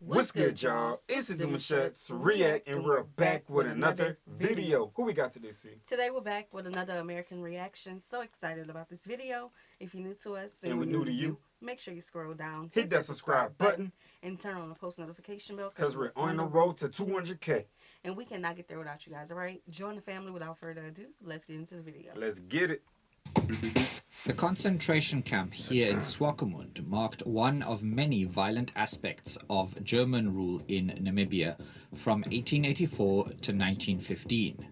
What's good, y'all? It's the Demouchets REACT, and we're back with another video. Who we got today, C? Today we're back with another American reaction. So excited about this video. If you're new to us and we're new to you, make sure you scroll down, hit that subscribe button, and turn on the post notification bell because we're on the road to 200K. And we cannot get there without you guys, all right? Join the family without further ado. Let's get into the video. Let's get it. The concentration camp here in Swakopmund marked one of many violent aspects of German rule in Namibia from 1884 to 1915.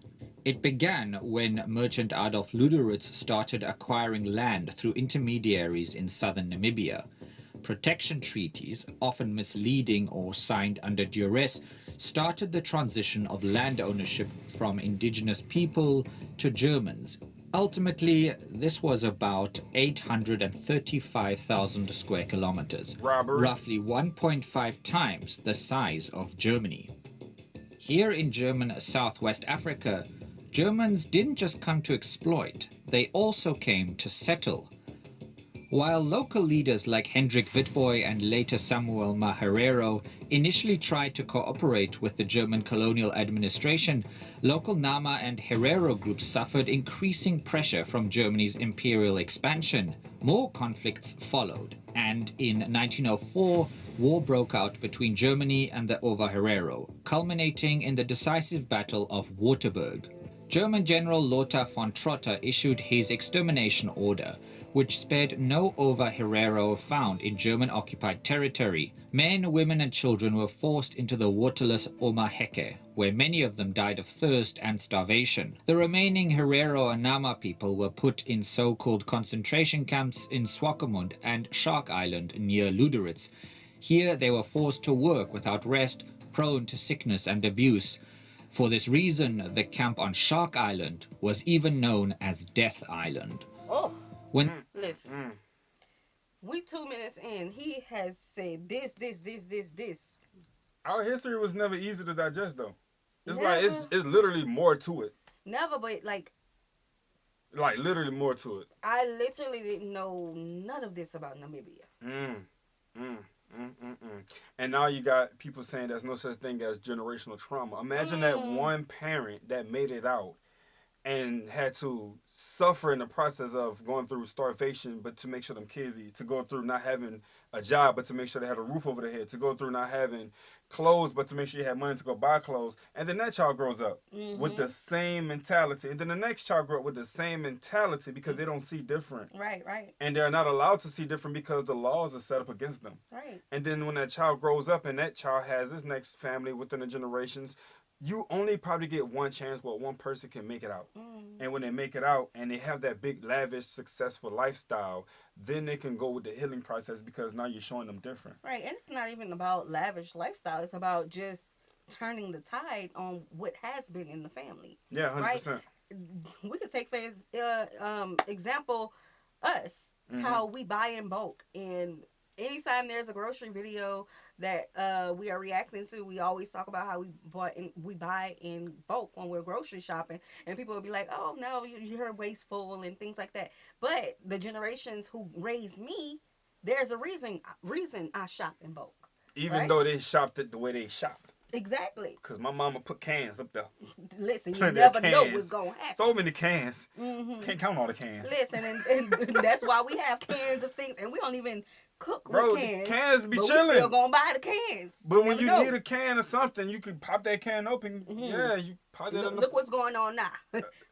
It began when merchant Adolf Luderitz started acquiring land through intermediaries in southern Namibia. Protection treaties, often misleading or signed under duress, started the transition of land ownership from indigenous people to Germans. Ultimately, this was about 835,000 square kilometers, roughly 1.5 times the size of Germany. Here in German Southwest Africa, Germans didn't just come to exploit, they also came to settle. While local leaders like Hendrik Witbooi and later Samuel Maherero initially tried to cooperate with the German colonial administration, local Nama and Herero groups suffered increasing pressure from Germany's imperial expansion. More conflicts followed, and in 1904, war broke out between Germany and the Herero, culminating in the decisive Battle of Waterberg. German General Lothar von Trotter issued his extermination order, which spared no Herero found in German-occupied territory. Men, women and children were forced into the waterless Omaheke, where many of them died of thirst and starvation. The remaining Herero and Nama people were put in so-called concentration camps in Swakopmund and Shark Island near Luderitz. Here they were forced to work without rest, prone to sickness and abuse. For this reason, the camp on Shark Island was even known as Death Island. Oh, listen. We 2 minutes in. He has said this. Our history was never easy to digest, though. It's like it's literally more to it. Never, but like literally more to it. I literally didn't know none of this about Namibia. And now you got people saying there's no such thing as generational trauma. Imagine that one parent that made it out and had to suffer in the process of going through starvation, but to make sure them kids eat, to go through not having a job, but to make sure they had a roof over their head, to go through not having clothes, but to make sure you had money to go buy clothes. And then that child grows up with the same mentality. And then the next child grows up with the same mentality because they don't see different. Right. And they're not allowed to see different because the laws are set up against them. Right. And then when that child grows up and that child has his next family within the generations, you only probably get one chance where one person can make it out. And when they make it out and they have that big, lavish, successful lifestyle, then they can go with the healing process because now you're showing them different. Right. And it's not even about lavish lifestyle. It's about just turning the tide on what has been in the family. Yeah, 100%. Right? We could take for example, us, how we buy in bulk. And anytime there's a grocery video that we are reacting to, we always talk about how we buy in bulk when we're grocery shopping, and people will be like, "Oh no, you're wasteful" and things like that. But the generations who raised me, there's a reason I shop in bulk, even though they shopped it the way they shopped. Exactly. Because my mama put cans up there. Listen, you never know what's going to happen. So many cans. Can't count all the cans. Listen, and that's why we have cans of things, and we don't even cook with cans. Cans be but chilling. We still gonna buy the cans. But when you need a can or something, you can pop that can open. Yeah, you pop that. Look what's going on now.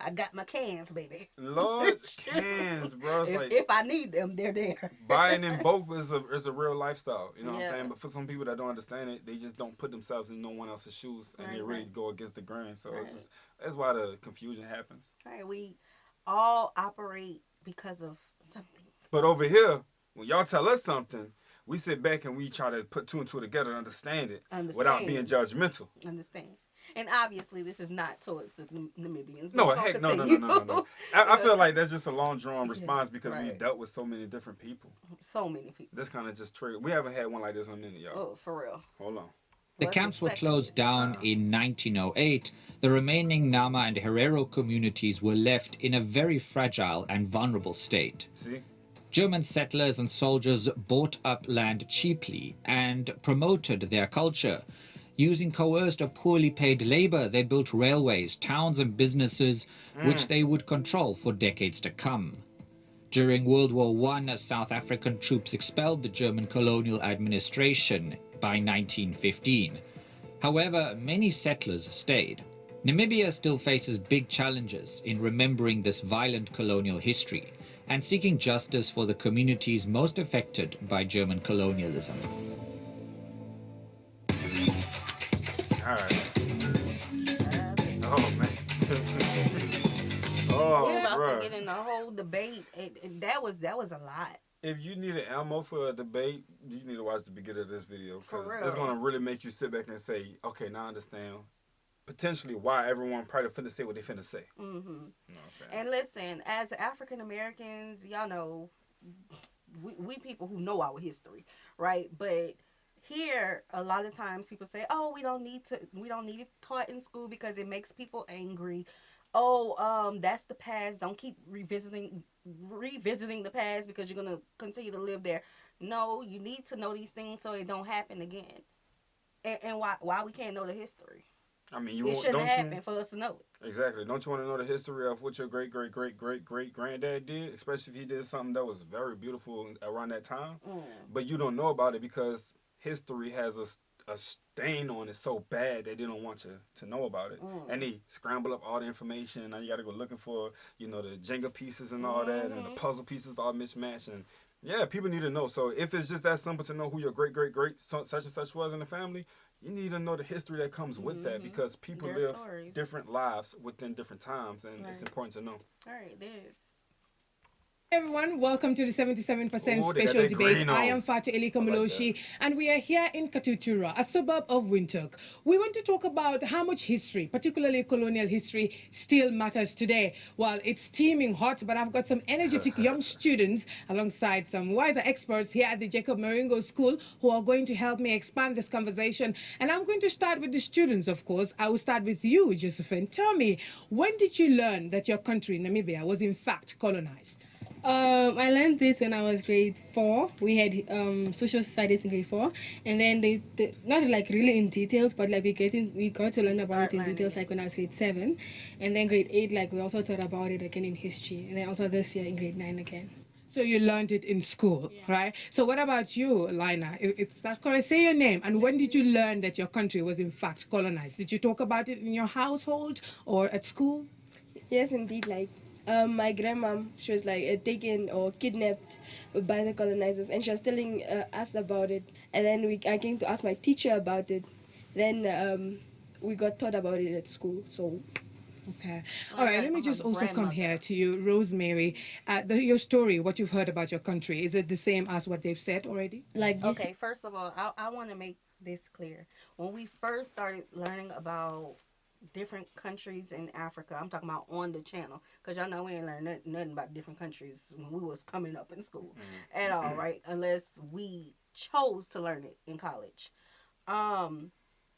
I got my cans, baby. Lord, cans, bro. If I need them, they're there. Buying in bulk is a real lifestyle. You know what I'm saying? But for some people that don't understand it, they just don't put themselves in no one else's shoes, and they really go against the grain. So that's why the confusion happens. Right, we all operate because of something. But over here, when y'all tell us something, we sit back and we try to put two and two together and understand it without being judgmental. Understand. And obviously, this is not towards the Namibians. No, heck, no. I feel like that's just a long drawn response because we dealt with so many different people. So many people. This kind of just triggered. We haven't had one like this in a minute, y'all. Oh, for real. Hold on. The camps were closed down in 1908. The remaining Nama and Herero communities were left in a very fragile and vulnerable state. See? German settlers and soldiers bought up land cheaply and promoted their culture. Using coerced or poorly paid labor, they built railways, towns and businesses which they would control for decades to come. During World War I, South African troops expelled the German colonial administration by 1915. However, many settlers stayed. Namibia still faces big challenges in remembering this violent colonial history and seeking justice for the communities most affected by German colonialism. All right. Oh, man. Oh, We're about bruh. to get in a whole debate. That was a lot. If you needed ammo for a debate, you need to watch the beginning of this video. For Because real. it's going to really make you sit back and say, okay, now I understand potentially why everyone probably finna say what they finna say. Mm-hmm. You know what I'm saying? And listen, as African Americans, y'all know, we people who know our history, right? But here, a lot of times people say, "Oh, we don't need it taught in school because it makes people angry." Oh, that's the past. Don't keep revisiting the past because you're gonna continue to live there. No, you need to know these things so it don't happen again. And why we can't know the history? I mean, It shouldn't happen for us to know it. Exactly. Don't you want to know the history of what your great granddad did, especially if he did something that was very beautiful around that time? But you don't know about it because history has a stain on it so bad that they don't want you to know about it. And they scramble up all the information. Now you got to go looking for, the Jenga pieces and all that, and the puzzle pieces all mismatched. And yeah, people need to know. So if it's just that simple to know who your great such and such was in the family, you need to know the history that comes with that, because people Their live stories. different lives within different times, and it's important to know. All right, it is. Everyone, welcome to the 77% Ooh, they got special that debate. green on. I am Fatu Elika Moloshi, and we are here in Katutura, a suburb of Windhoek. We want to talk about how much history, particularly colonial history, still matters today. Well, it's steaming hot, but I've got some energetic young students alongside some wiser experts here at the Jacob Maringo School who are going to help me expand this conversation. And I'm going to start with the students, of course. I will start with you, Josephine. Tell me, when did you learn that your country, Namibia, was in fact colonized? I learned this when I was grade 4. We had social studies in grade 4, and then they not like really in details, but like we got to learn about it in details like when I was grade 7, and then grade 8 like we also taught about it again in history, and then also this year in grade 9 again. So you learned it in school, right? So what about you, Lina? It's that correct? Say your name. And when did you learn that your country was in fact colonized? Did you talk about it in your household or at school? Yes, indeed. Like, my grandma, she was like taken or kidnapped by the colonizers, and she was telling us about it. And then I came to ask my teacher about it. Then we got taught about it at school. So. Okay. All right, let me just also come here to you, Rosemary. Your story, what you've heard about your country, is it the same as what they've said already? Like this. Okay, first of all, I want to make this clear. When we first started learning about different countries in Africa, I'm talking about on the channel, because y'all know we ain't learned nothing about different countries when we was coming up in school at all, right? Unless we chose to learn it in college.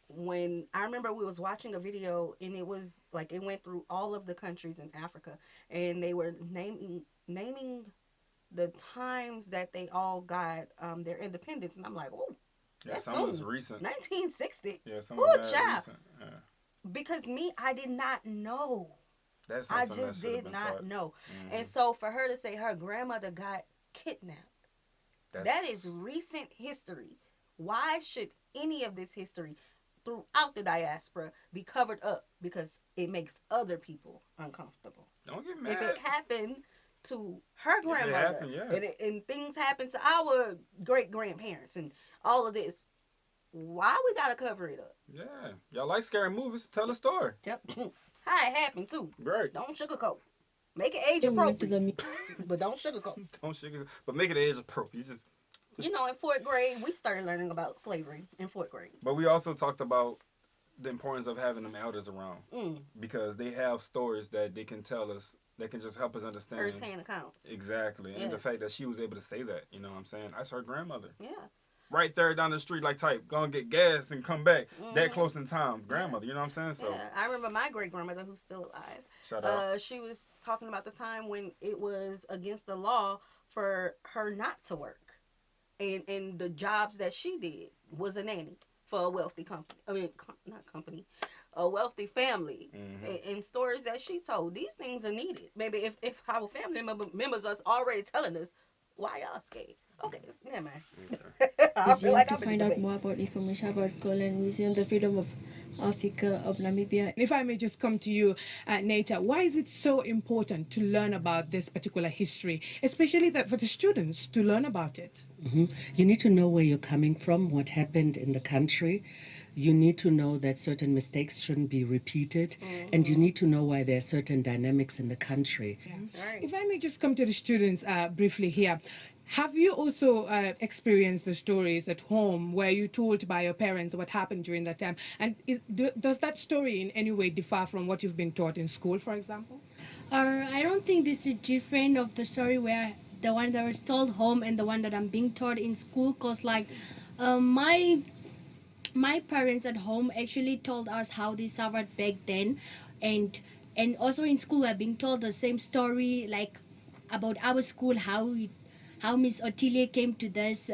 When I remember we was watching a video, and it was like it went through all of the countries in Africa, and they were naming the times that they all got their independence, and I'm like, oh, that's some was soon. recent. 1960. Yeah, some Ooh, was child. recent. Yeah. Because I did not know. That's I something just that should've did been not taught. know. And so for her to say her grandmother got kidnapped, that is recent history. Why should any of this history throughout the diaspora be covered up? Because it makes other people uncomfortable. Don't get mad. If it happened to her grandmother, and things happen to our great grandparents and all of this, why we gotta cover it up? Yeah, y'all like scary movies? Tell a story. How it happened too. Right. Don't sugarcoat. Make it age appropriate, but don't sugarcoat. Don't sugarcoat, but make it age appropriate. You know, in 4th grade, we started learning about slavery in 4th grade. But we also talked about the importance of having them elders around, because they have stories that they can tell us, that can just help us understand. First-hand accounts. Exactly, Yes. and the fact that she was able to say that, you know what I'm saying? That's her grandmother. Yeah. Right there down the street, like type, go and get gas and come back. That close in time, grandmother. You know what I'm saying? So Yeah, I remember my great grandmother, who's still alive. Shout out. She was talking about the time when it was against the law for her not to work, and the jobs that she did was a nanny for a wealthy company. I mean, not company, a wealthy family. And stories that she told. These things are needed. Maybe if our family members are already telling us, why y'all scared? Okay, never mind. I feel like to I'm find out more about information about colonialism, the freedom of Africa, of Namibia. If I may just come to you, Nata, why is it so important to learn about this particular history, especially that for the students to learn about it? You need to know where you're coming from, what happened in the country. You need to know that certain mistakes shouldn't be repeated, and you need to know why there are certain dynamics in the country. Right. If I may just come to the students briefly here. Have you also experienced the stories at home where you told by your parents what happened during that time? And does that story in any way differ from what you've been taught in school, for example? I don't think this is different of the story where the one that was told home and the one that I'm being taught in school. Cause like, my parents at home actually told us how they suffered back then, and also in school we're being told the same story, like about our school, how Miss Ottilie came to this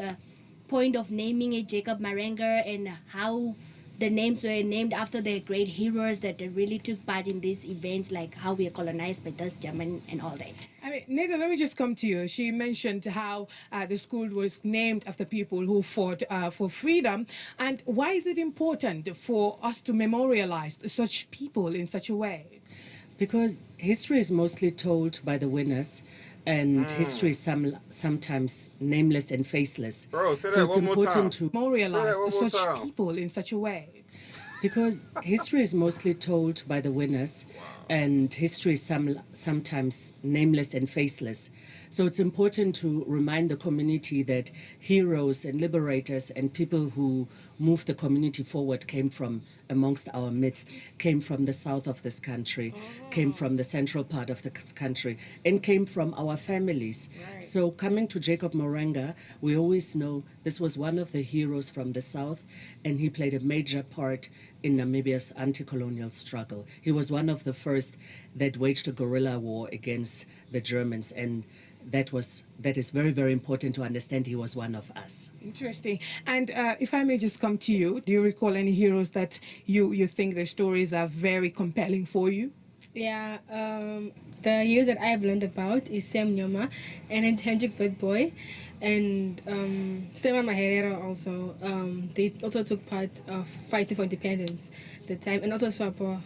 point of naming it Jacob Marenga, and how the names were named after the great heroes that really took part in these events, like how we are colonized by this German and all that. I mean, Nathan, let me just come to you. She mentioned how the school was named after people who fought for freedom. And why is it important for us to memorialize such people in such a way? Because history is mostly told by the winners, and history is sometimes nameless and faceless. Bro, say so that it's one more important time. to Memorialize one more such time. people in such a way. because history is mostly told by the winners, and history is sometimes nameless and faceless. So it's important to remind the community that heroes and liberators and people who moved the community forward came from amongst our midst, came from the south of this country, came from the central part of the country, and came from our families. Right. So coming to Jacob Morenga, we always know this was one of the heroes from the south, and he played a major part in Namibia's anti-colonial struggle. He was one of the first that waged a guerrilla war against the Germans, and that is very, very important to understand. He was one of us. Interesting. And if I may just come to you, do you recall any heroes that you think their stories are very compelling for you? Yeah, the heroes that I've learned about is Sam Nyoma and Hendrik Witbooi, and Stefan Maherera also. They also took part of fighting for independence at the time, and also Swapo.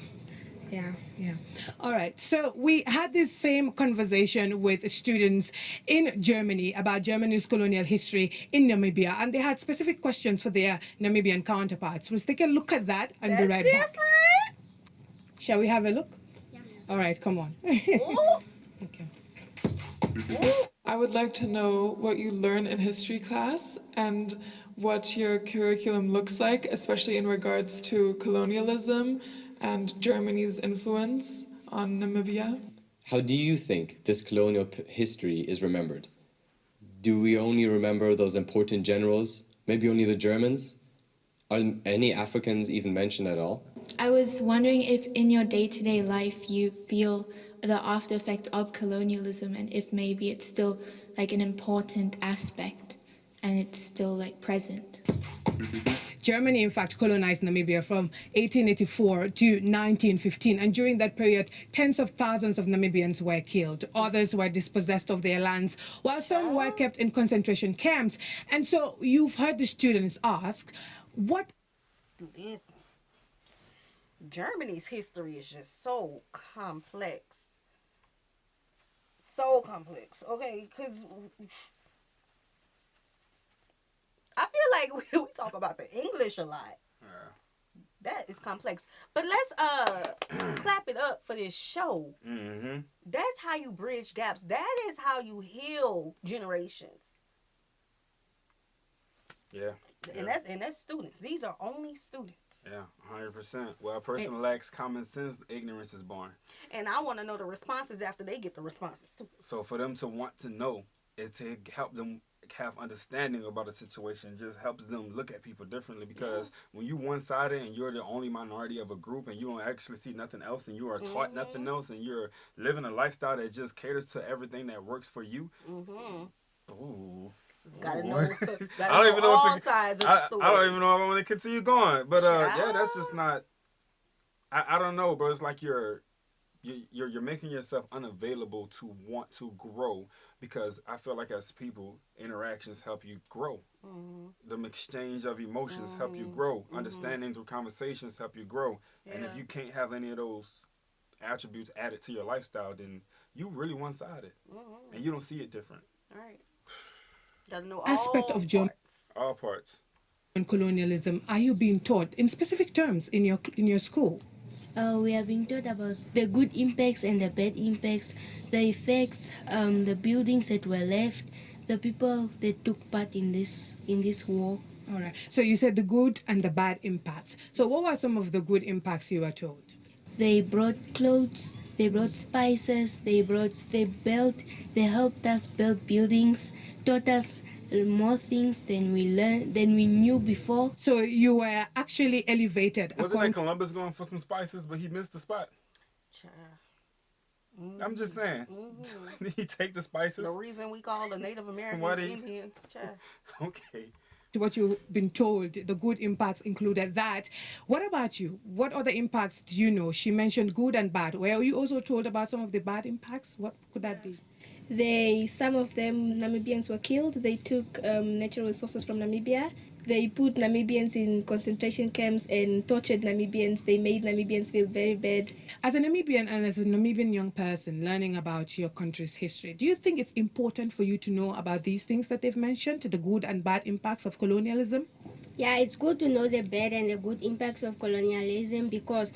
Yeah. Yeah. All right. So we had this same conversation with students in Germany about Germany's colonial history in Namibia, and they had specific questions for their Namibian counterparts. Let's take a look at that and be right back. Shall we have a look? Yeah. All right. Come on. Okay. I would like to know what you learn in history class and what your curriculum looks like, especially in regards to colonialism and Germany's influence on Namibia. How do you think this colonial history is remembered? Do we only remember those important generals? Maybe only the Germans? Are any Africans even mentioned at all? I was wondering if in your day-to-day life you feel the after effects of colonialism, and if maybe it's still like an important aspect and it's still like present. Germany, in fact, colonized Namibia from 1884 to 1915. And during that period, tens of thousands of Namibians were killed. Others were dispossessed of their lands, while some were kept in concentration camps. And so you've heard the students ask, what... Listen, Germany's history is just so complex. So complex, okay? Because I feel like we talk about the English a lot. Yeah. That is complex. But let's clap it up for this show. Mm-hmm. That's how you bridge gaps. That is how you heal generations. Yeah. And that's students. These are only students. Yeah, 100%. Well, a person lacks common sense, ignorance is born. And I want to know the responses after they get the responses too. So for them to want to know is to help them have understanding about a situation. Just helps them look at people differently, because when you one-sided and you're the only minority of a group and you don't actually see nothing else and you are taught nothing else and you're living a lifestyle that just caters to everything that works for you, Ooh. Gotta Ooh. know. I don't even know all what to, sides of the story. I don't even know if I want to continue going. But yeah, that's just not. I don't know, bro. It's like you're making yourself unavailable to want to grow, because I feel like as people, interactions help you grow. The exchange of emotions help you grow. Understanding through conversations help you grow. Yeah. And if you can't have any of those attributes added to your lifestyle, then you really one-sided, and you don't see it different. All right. Gotta know Aspect all of German parts. All parts. colonialism are you being taught in specific terms in your school? We are being taught about the good impacts and the bad impacts, the effects, the buildings that were left, the people that took part in this war. All right. So you said the good and the bad impacts. So what were some of the good impacts you were told? They brought clothes, they brought spices, they helped us build buildings, taught us more things than we knew before. So you were actually elevated. Wasn't that Columbus going for some spices, but he missed the spot? I'm just saying. He take the spices. The reason we call the Native Americans Indians. Okay. What you've been told, the good impacts included that. What about you? What other impacts do you know? She mentioned good and bad. Were you also told about some of the bad impacts? What could that be? Some of them, Namibians were killed. They took natural resources from Namibia. They put Namibians in concentration camps and tortured Namibians. They made Namibians feel very bad. As a Namibian and as a Namibian young person learning about your country's history, do you think it's important for you to know about these things that they've mentioned, the good and bad impacts of colonialism? Yeah, it's good to know the bad and the good impacts of colonialism, because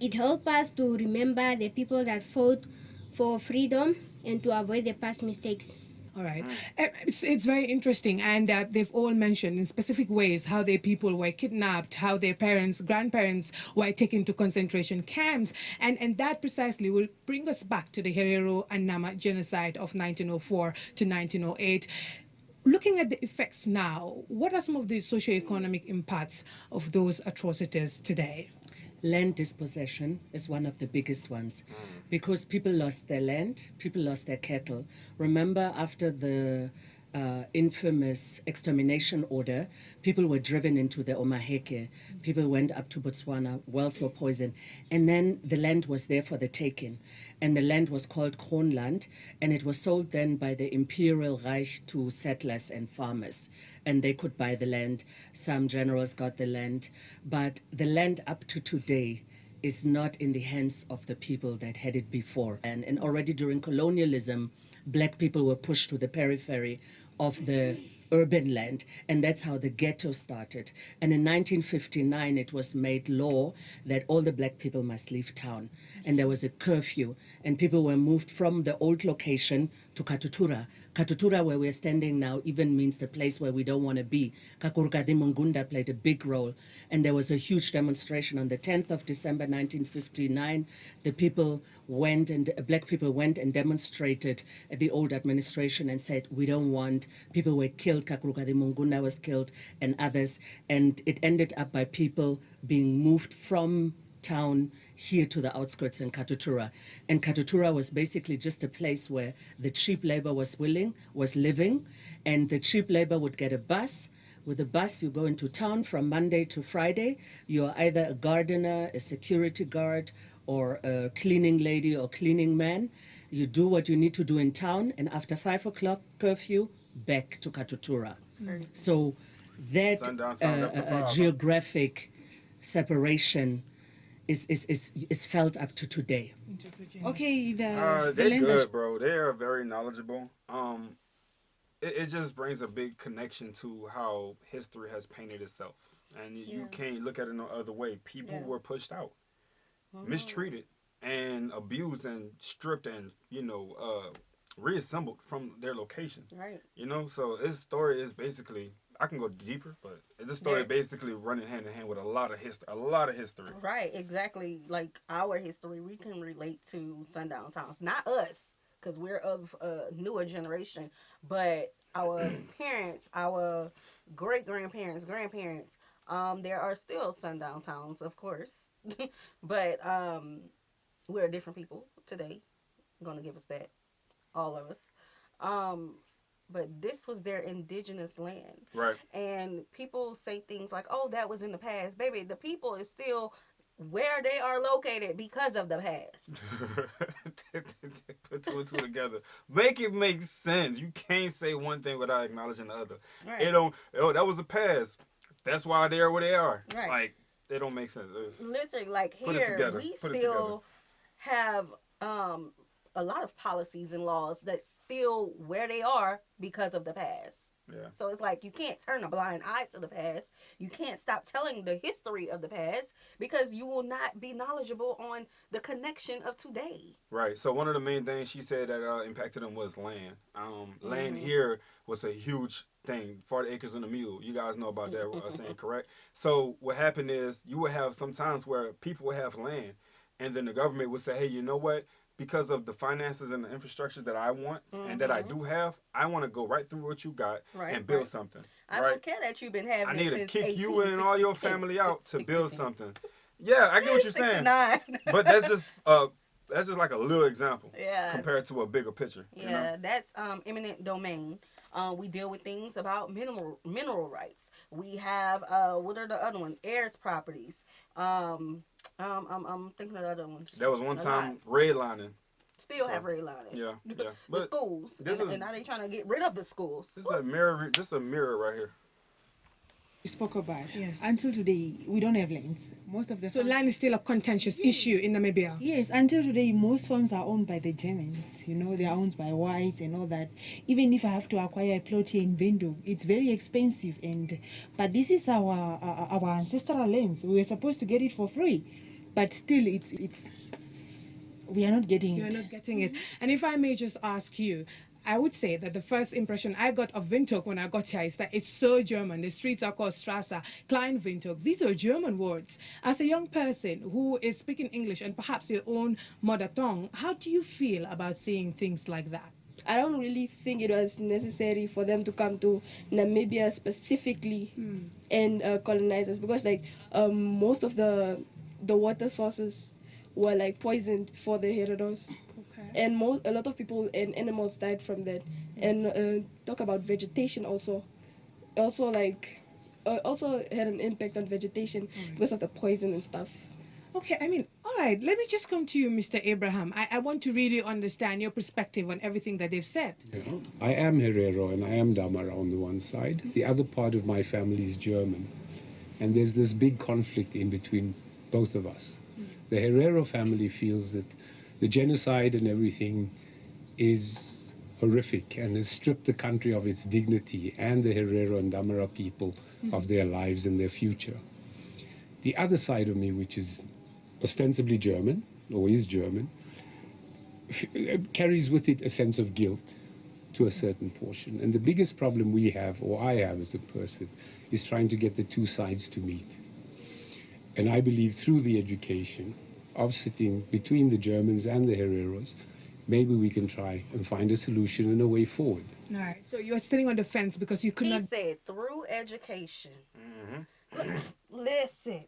it helps us to remember the people that fought for freedom and to avoid the past mistakes. All right. It's very interesting, and they've all mentioned in specific ways how their people were kidnapped, how their grandparents were taken to concentration camps, and that precisely will bring us back to the Herero and Nama genocide of 1904 to 1908. Looking at the effects now, what are some of the socioeconomic impacts of those atrocities today? Land dispossession is one of the biggest ones, because people lost their land, people lost their cattle. Remember, after the infamous extermination order, people were driven into the Omaheke. People went up to Botswana, wells were poisoned, and then the land was there for the taking. And the land was called Kroonland, and it was sold then by the Imperial Reich to settlers and farmers. And they could buy the land. Some generals got the land. But the land up to today is not in the hands of the people that had it before. And already during colonialism, black people were pushed to the periphery of the urban land, and that's how the ghetto started. And in 1959, it was made law that all the black people must leave town. And there was a curfew, and people were moved from the old location to Katutura. Katutura, where we're standing now, even means the place where we don't want to be. Kakurukadi Mungunda played a big role, and there was a huge demonstration on the 10th of December 1959. The people went, and black people went and demonstrated at the old administration and said, we don't want, people were killed, Kakurukadi Mungunda was killed, and others, and it ended up by people being moved from town here to the outskirts in Katutura. And Katutura was basically just a place where the cheap labor was living, and the cheap labor would get a bus. With a bus, you go into town from Monday to Friday. You're either a gardener, a security guard, or a cleaning lady or cleaning man. You do what you need to do in town, and after 5 o'clock curfew, back to Katutura. So that geographic separation is felt up to today. Okay, they're good, bro. They are very knowledgeable. It just brings a big connection to how history has painted itself, and you can't look at it no other way. People were pushed out, mistreated, and abused, and stripped, and reassembled from their location. Right. So this story is basically, I can go deeper, but this story basically running hand in hand with a lot of history. Right, exactly. Like our history, we can relate to sundown towns. Not us, because we're of a newer generation, but our parents, our great-grandparents, grandparents, there are still sundown towns, of course. But we're different people today. I'm going to give us that, all of us. but this was their indigenous land. Right. And people say things like, oh, that was in the past. Baby, the people is still where they are located because of the past. Put two and two together. Make it make sense. You can't say one thing without acknowledging the other. Right. It don't, oh, that was the past. That's why they are where they are. Right. Like, they don't make sense. Literally, like Put it here, together. we Put it still have a lot of policies and laws that still where they are because of the past. Yeah. So it's like you can't turn a blind eye to the past. You can't stop telling the history of the past because you will not be knowledgeable on the connection of today. Right. So one of the main things she said that impacted them was land. Land here was a huge thing. 40 acres and a mule. You guys know about that, saying correct? So what happened is you would have some times where people would have land and then the government would say, hey, you know what? Because of the finances and the infrastructure that I want and that I do have, I want to go right through what you got and build something. I don't care that you've been having I need to since kick you and all your family out to build 60. something. Yeah, I get what you're saying. 69. But that's just like a little example compared to a bigger picture. Yeah, you know? that's eminent domain. We deal with things about mineral rights. We have what are the other ones? Heirs properties. I'm thinking of the other ones. There was one time redlining. Still have redlining. Yeah, yeah. The But schools. this And is- now they trying to get rid of the schools. This is a mirror. This is a mirror right here. You spoke about. Yes. Until today, we don't have lands. Most of the So land is still a contentious issue in Namibia. Yes, until today, most farms are owned by the Germans. You know, they are owned by whites and all that. Even if I have to acquire a plot here in Vendo, it's very expensive. But this is our ancestral lands. We were supposed to get it for free, but still, it's we are not getting it. You're not getting it. And if I may just ask you, I would say that the first impression I got of Windhoek when I got here is that it's so German. The streets are called Strasse, Klein Windhoek. These are German words. As a young person who is speaking English and perhaps your own mother tongue, how do you feel about seeing things like that? I don't really think it was necessary for them to come to Namibia specifically and colonize us because most of the water sources were like poisoned for the heroes. And a lot of people and animals died from that. And talk about vegetation also had an impact on vegetation because of the poison and stuff. Okay, I mean, all right, let me just come to you, Mr. Abraham. I want to really understand your perspective on everything that they've said. Yeah. I am Herero and I am Damara on the one side. The other part of my family is German. And there's this big conflict in between both of us. The Herero family feels that the genocide and everything is horrific and has stripped the country of its dignity and the Herero and Damara people of their lives and their future. The other side of me, which is ostensibly German, or is German, carries with it a sense of guilt to a certain portion. And the biggest problem we have, or I have as a person, is trying to get the two sides to meet. And I believe through the education of sitting between the Germans and the Hereros, maybe we can try and find a solution and a way forward. All right, so you're sitting on the fence because you could He not... said through education. Listen.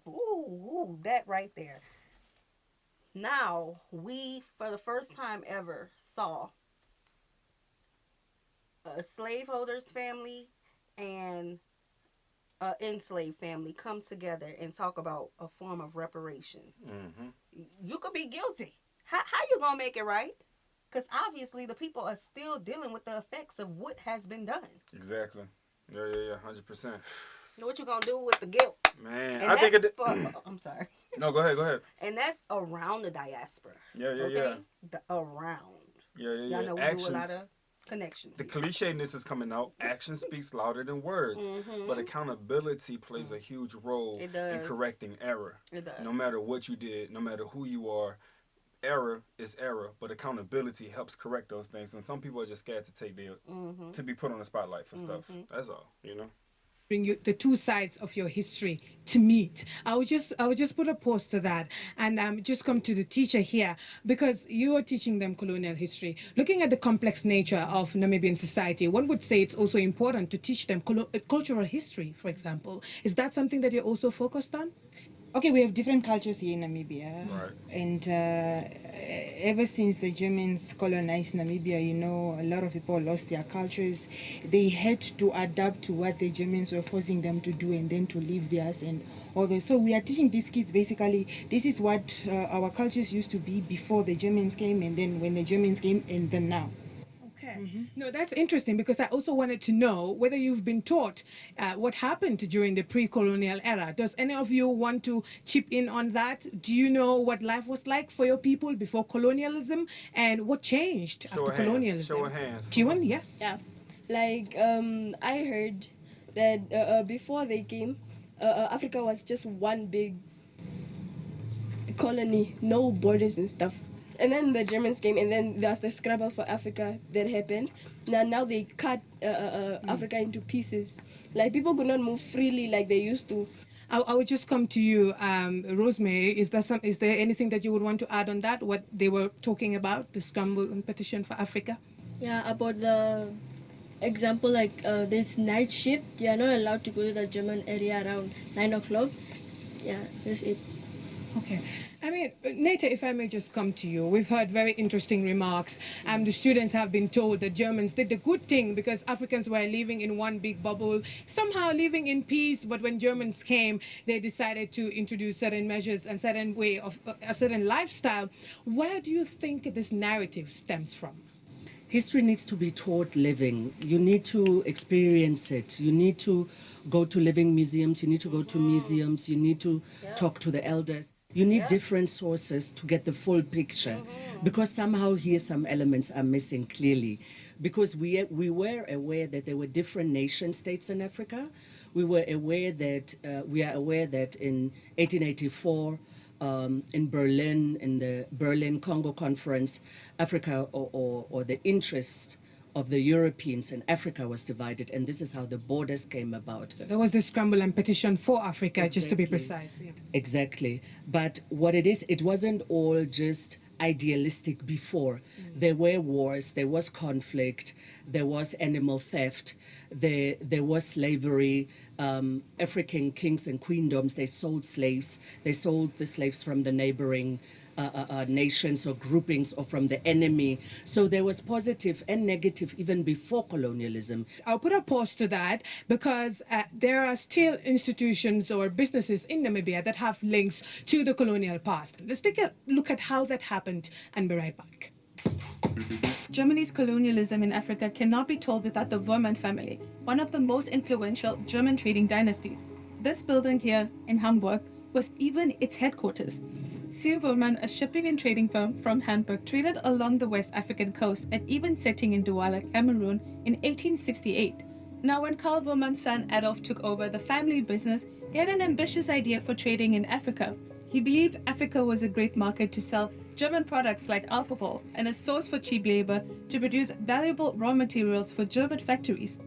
Ooh, that right there. Now, we, for the first time ever, saw a slaveholder's family and an enslaved family come together and talk about a form of reparations. You could be guilty. How you gonna make it right? Because obviously the people are still dealing with the effects of what has been done. Exactly. Yeah, 100%. What you gonna do with the guilt? Man, And I think it. I'm sorry. No, go ahead. And that's around the diaspora. Yeah. Around. Yeah. Y'all know we Actions. do a lot of connections. The clichéness is coming out. Action speaks louder than words. But accountability plays a huge role It does. in correcting error. It does. No matter what you did, no matter who you are, error is error. But accountability helps correct those things. And some people are just scared to take to be put on the spotlight for stuff. That's all, you know. Bring you the two sides of your history to meet. I would just put a pause to that and just come to the teacher here because you are teaching them colonial history. Looking at the complex nature of Namibian society, one would say it's also important to teach them cultural history, for example. Is that something that you're also focused on? Okay, we have different cultures here in Namibia. Right. And ever since the Germans colonized Namibia, you know, a lot of people lost their cultures. They had to adapt to what the Germans were forcing them to do and then to leave theirs and all that. So we are teaching these kids basically, this is what our cultures used to be before the Germans came, and then when the Germans came, and then now. Okay. No, that's interesting, because I also wanted to know whether you've been taught what happened during the pre-colonial era. Does any of you want to chip in on that? Do you know what life was like for your people before colonialism, and what changed after colonialism? Show of hands. Jiwon, yes? Yeah. Like, I heard that before they came, Africa was just one big colony, no borders and stuff. And then the Germans came, and then there's the scramble for Africa that happened. Now they cut Africa into pieces. Like, people could not move freely like they used to. I would just come to you, Rosemary. Is there anything that you would want to add on that? What they were talking about, the scramble and petition for Africa? Yeah, about the example, like this night shift, you are not allowed to go to the German area around 9 o'clock. Yeah, that's it. Okay. I mean, Nate, if I may just come to you, we've heard very interesting remarks. The students have been told that Germans did the good thing because Africans were living in one big bubble, somehow living in peace. But when Germans came, they decided to introduce certain measures and certain way of a certain lifestyle. Where do you think this narrative stems from? History needs to be taught living. You need to experience it. You need to go to living museums. You need to go to museums. You need to talk to the elders. You need different sources to get the full picture, because somehow here some elements are missing clearly. Because we were aware that there were different nation states in Africa. We are aware that in 1884, in Berlin, in the Berlin Congo Conference, Africa or the interest of the Europeans in Africa was divided, and this is how the borders came about. There was the scramble and petition for Africa, just to be precise. Yeah. Exactly. But what it is, it wasn't all just idealistic before. There were wars, there was conflict, there was animal theft, there was slavery. African kings and queendoms, they sold slaves. They sold the slaves from the neighboring nations or groupings or from the enemy. So there was positive and negative even before colonialism. I'll put a pause to that because there are still institutions or businesses in Namibia that have links to the colonial past. Let's take a look at how that happened and be right back. Germany's colonialism in Africa cannot be told without the Woermann family, one of the most influential German trading dynasties. This building here in Hamburg was even its headquarters. C. Woermann, a shipping and trading firm from Hamburg, traded along the West African coast and even setting in Douala, Cameroon in 1868. Now, when Karl Woermann's son Adolf took over the family business, he had an ambitious idea for trading in Africa. He believed Africa was a great market to sell German products like alcohol and a source for cheap labor to produce valuable raw materials for German factories.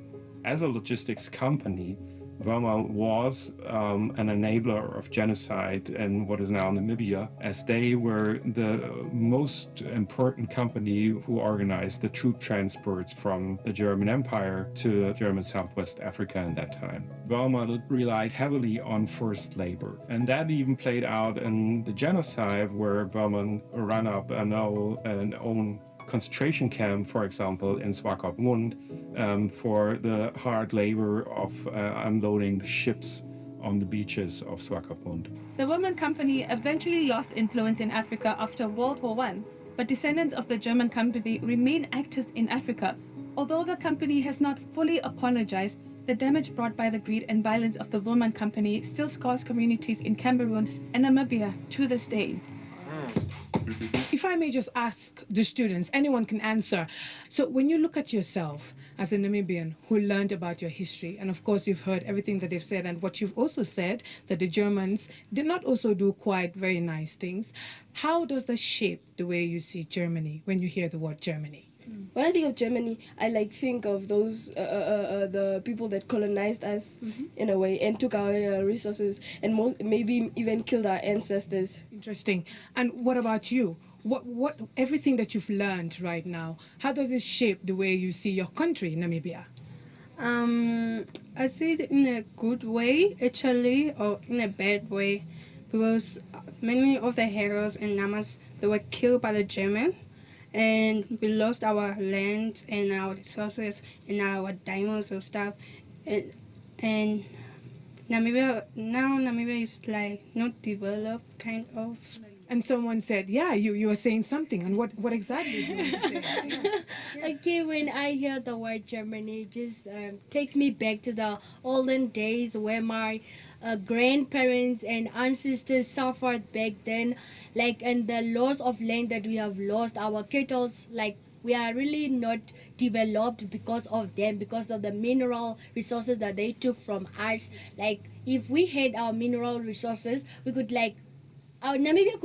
As a logistics company, Woermann was an enabler of genocide in what is now Namibia, as they were the most important company who organized the troop transports from the German Empire to German Southwest Africa in that time. Woermann relied heavily on forced labor, and that even played out in the genocide, where Woermann ran up an own concentration camp, for example, in Swakopmund, for the hard labor of unloading the ships on the beaches of Swakopmund. The Woermann Company eventually lost influence in Africa after World War I, but descendants of the German company remain active in Africa. Although the company has not fully apologized, the damage brought by the greed and violence of the Woermann Company still scars communities in Cameroon and Namibia to this day. If I may just ask the students, anyone can answer. So when you look at yourself as a Namibian who learned about your history, and of course you've heard everything that they've said, and what you've also said, that the Germans did not also do quite very nice things, how does that shape the way you see Germany when you hear the word Germany? When I think of Germany, I think of those the people that colonized us in a way and took our resources and maybe even killed our ancestors. Interesting. And what about you? What everything that you've learned right now, how does it shape the way you see your country, Namibia? I see it in a good way, actually, or in a bad way. because many of the heroes and Namas, they were killed by the German, and we lost our land and our resources and our diamonds and stuff, and Namibia is like not developed kind of. And someone said, yeah, you were saying something. And what exactly do you want to say? Yeah. Okay, when I hear the word Germany, it just takes me back to the olden days where my grandparents and ancestors suffered back then, like, and the loss of land that we have lost, our kettles, like, we are really not developed because of them, because of the mineral resources that they took from us. Like, if we had our mineral resources, we could, like, Namibia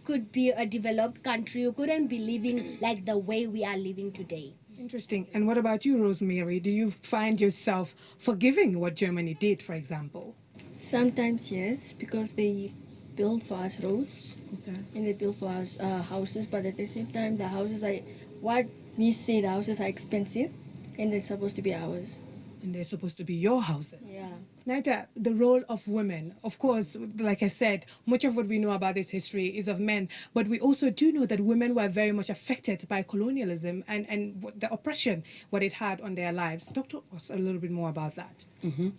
could be a developed country. We couldn't be living like the way we are living today. Interesting. And what about you, Rosemary? Do you find yourself forgiving what Germany did, for example? Sometimes yes, because they built for us roads, okay, and they built for us houses. But at the same time, the houses are what we say. The houses are expensive, and they're supposed to be ours. And they're supposed to be your houses. Yeah. Naita, the role of women, of course, like I said, much of what we know about this history is of men, but we also do know that women were very much affected by colonialism and the oppression, what it had on their lives. Talk to us a little bit more about that. Mm-hmm.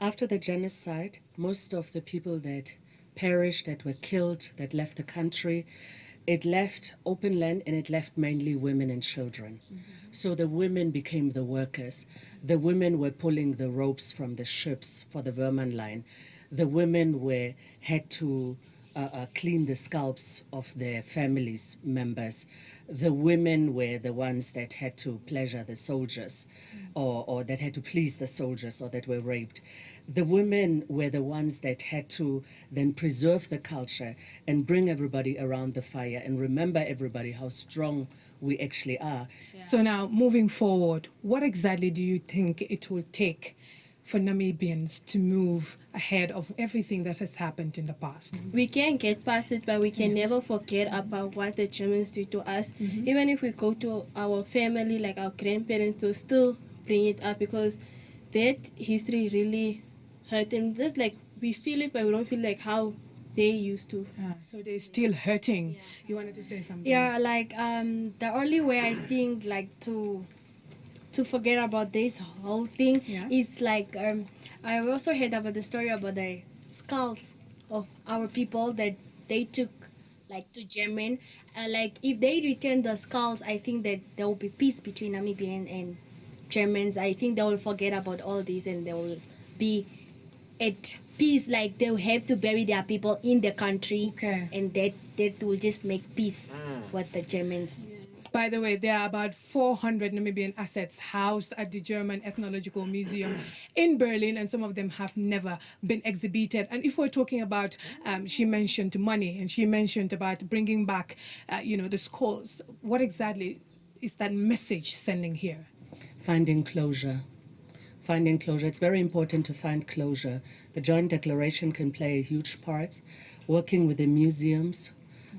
After the genocide, most of the people that perished, that were killed, that left the country, it left open land and it left mainly women and children. Mm-hmm. So the women became the workers. The women were pulling the ropes from the ships for the Verman line. The women had to clean the scalps of their families' members. The women were the ones that had to pleasure the soldiers, or that had to please the soldiers, or that were raped. The women were the ones that had to then preserve the culture and bring everybody around the fire and remember everybody how strong we actually are. Yeah. So now, moving forward, what exactly do you think it will take for Namibians to move ahead of everything that has happened in the past? We can get past it, but we can never forget about what the Germans did to us. Mm-hmm. Even if we go to our family, like our grandparents, they'll still bring it up because that history really hurt them. Just like we feel it, but we don't feel like how they used to. So they're still hurting. Yeah. You wanted to say something? Yeah, like the only way I think like to forget about this whole thing is like I also heard about the story about the skulls of our people that they took like to German. Like if they return the skulls, I think that there will be peace between Namibian and Germans. I think they will forget about all this and they will be at peace. Like they'll have to bury their people in the country, and that will just make peace with the Germans. By the way, there are about 400 Namibian assets housed at the German Ethnological Museum in Berlin, and some of them have never been exhibited. And if we're talking about, she mentioned money, and she mentioned about bringing back, the skulls. What exactly is that message sending here? Finding closure. Finding closure. It's very important to find closure. The Joint Declaration can play a huge part. Working with the museums,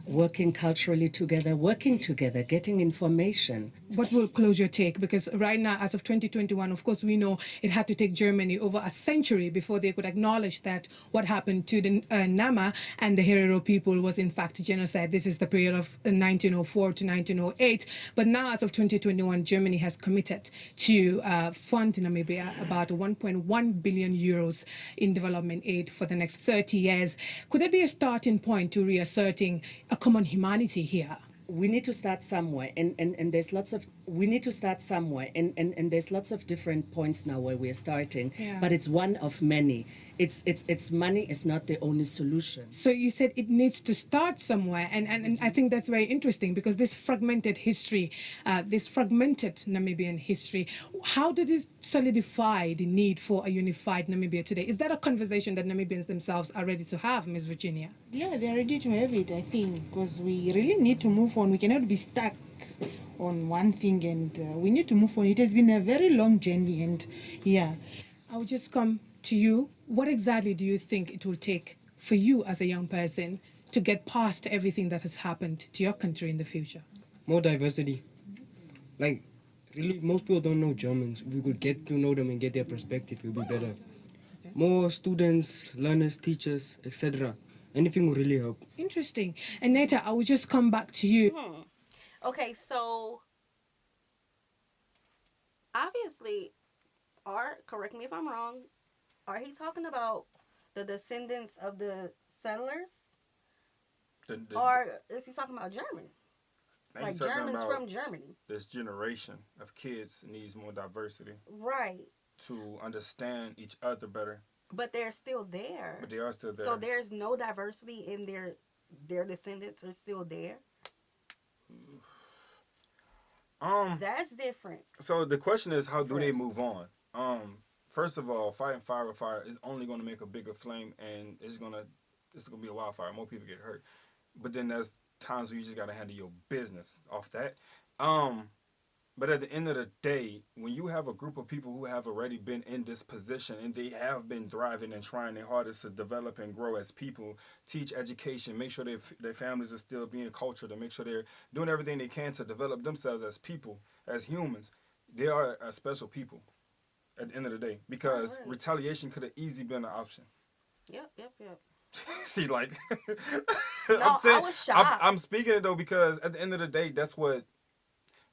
working culturally together, getting information. What will closure take? Because right now, as of 2021, of course, we know it had to take Germany over a century before they could acknowledge that what happened to the Nama and the Herero people was in fact genocide. This is the period of 1904 to 1908. But now, as of 2021, Germany has committed to fund Namibia about 1.1 billion euros in development aid for the next 30 years. Could there be a starting point to reasserting a common humanity here? We need to start somewhere, and there's lots of there's lots of different points now where we're starting, but it's one of many. It's money is not the only solution. So you said it needs to start somewhere, and I think that's very interesting because this fragmented history, this fragmented Namibian history, how does it solidify the need for a unified Namibia today? Is that a conversation that Namibians themselves are ready to have, Ms. Virginia? Yeah, they're ready to have it, I think, because we really need to move on. We cannot be stuck on one thing, and we need to move on. It has been a very long journey, and I'll just come to you. What exactly do you think it will take for you as a young person to get past everything that has happened to your country in the future? More diversity. Like, really, most people don't know Germans. If we could get to know them and get their perspective, it would be better. More students, learners, teachers, etc. Anything will really help. Interesting. And Neta, I will just come back to you. Okay, so obviously, correct me if I'm wrong, are he talking about the descendants of the settlers? Or is he talking about German? Like Germans from Germany? This generation of kids needs more diversity. Right. To understand each other better. But they're still there. But they are still there. So there's no diversity in their descendants are still there. That's different. So the question is, how do they move on? First of all, fighting fire with fire is only going to make a bigger flame, and it's gonna be a wildfire. More people get hurt. But then there's times where you just got to handle your business off that. But at the end of the day, when you have a group of people who have already been in this position and they have been thriving and trying their hardest to develop and grow as people, teach education, make sure their families are still being cultured, and make sure they're doing everything they can to develop themselves as people, as humans, they are a special people at the end of the day, because retaliation could have easily been an option. Yep. See, like, no, I was shocked. I'm speaking it though because at the end of the day, that's what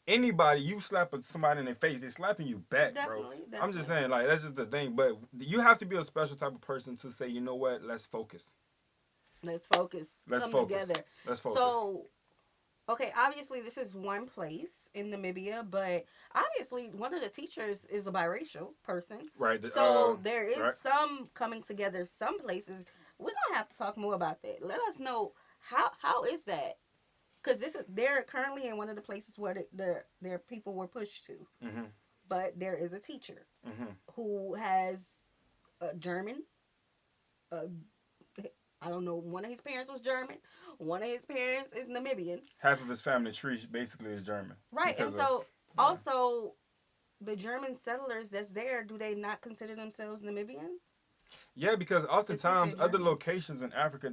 anybody, you slap somebody in their face, they're slapping you back, bro. I'm just saying, like, that's just the thing. But you have to be a special type of person to say, you know what, let's focus. Let's focus. Let's Come focus. Together. Let's focus. So, okay, obviously this is one place in Namibia, but obviously one of the teachers is a biracial person. Right. So there is some coming together some places. We're gonna have to talk more about that. Let us know how is that, because they're currently in one of the places where their people were pushed to. Mm-hmm. But there is a teacher who has German. I don't know. One of his parents was German. One of his parents is Namibian. Half of his family tree basically is German. Right, and so also the German settlers that's there, do they not consider themselves Namibians? Yeah, because oftentimes other locations in Africa,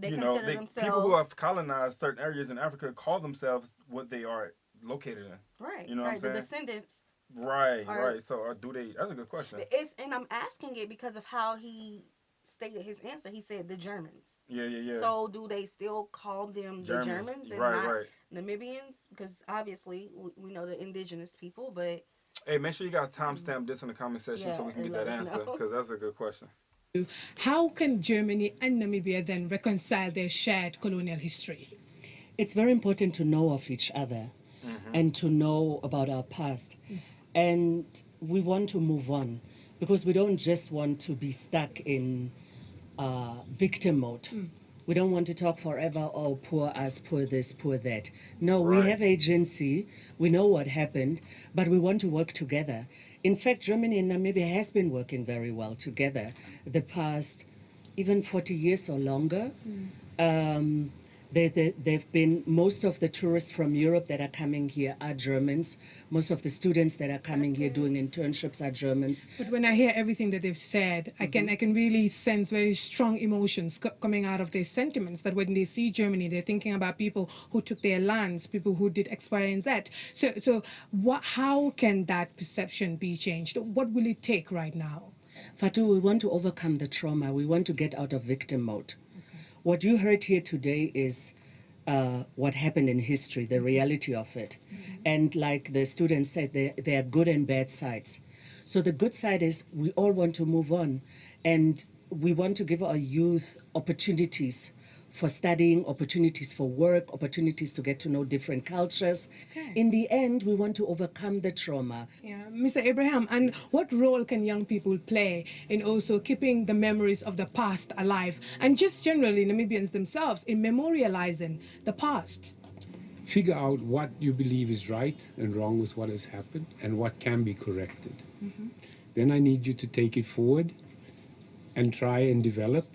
people who have colonized certain areas in Africa call themselves what they are located in. Right. You know what I'm saying? The descendants. Right. So do they? That's a good question. And I'm asking it because of how he stated his answer. He said the Germans. Yeah. So do they still call them the Germans and not Namibians? Because obviously we know the indigenous people, but. Hey, make sure you guys timestamp this in the comment section so we can get that answer, because that's a good question. How can Germany and Namibia then reconcile their shared colonial history? It's very important to know of each other and to know about our past. And we want to move on because we don't just want to be stuck in victim mode. We don't want to talk forever, oh, poor us, poor this, poor that. No, we have agency. We know what happened, but we want to work together. In fact, Germany and Namibia has been working very well together the past even 40 years or longer. They've been, most of the tourists from Europe that are coming here are Germans. Most of the students that are coming here doing internships are Germans. But when I hear everything that they've said, I can really sense very strong emotions coming out of their sentiments, that when they see Germany, they're thinking about people who took their lands, people who did X, Y, and Z. So how can that perception be changed? What will it take right now? Fatou, we want to overcome the trauma. We want to get out of victim mode. What you heard here today is what happened in history, the reality of it. And like the students said, there are good and bad sides. So the good side is we all want to move on, and we want to give our youth opportunities for studying, opportunities for work, opportunities to get to know different cultures. Okay. In the end, we want to overcome the trauma. Yeah, Mr. Abraham, and what role can young people play in also keeping the memories of the past alive, and just generally Namibians themselves in memorializing the past? Figure out what you believe is right and wrong with what has happened and what can be corrected. Then I need you to take it forward and try and develop.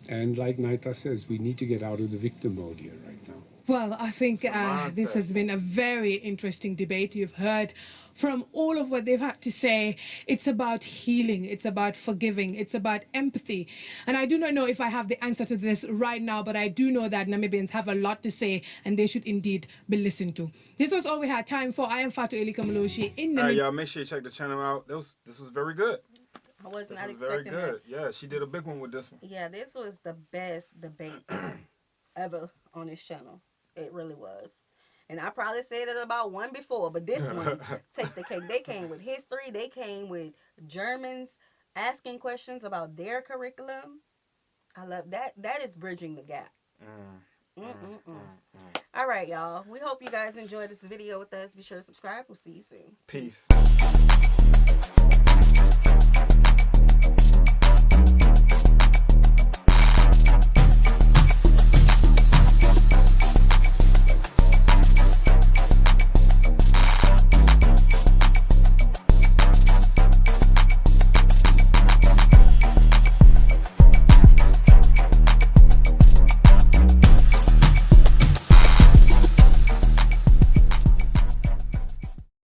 And like Naita says, we need to get out of the victim mode here right now. Well, I think this has been a very interesting debate. You've heard from all of what they've had to say. It's about healing. It's about forgiving. It's about empathy. And I do not know if I have the answer to this right now, but I do know that Namibians have a lot to say, and they should indeed be listened to. This was all we had time for. I am Fatou Elikamaloshi in Namibia. Y'all make sure you check the channel out. This was very good. I was not This was expecting very good. that. Yeah, she did a big one with this one. Yeah, this was the best debate ever on this channel. It really was. And I probably said it about one before, but this one, take the cake. They came with history. They came with Germans asking questions about their curriculum. I love that. That is bridging the gap. All right, y'all. We hope you guys enjoyed this video with us. Be sure to subscribe. We'll see you soon. Peace.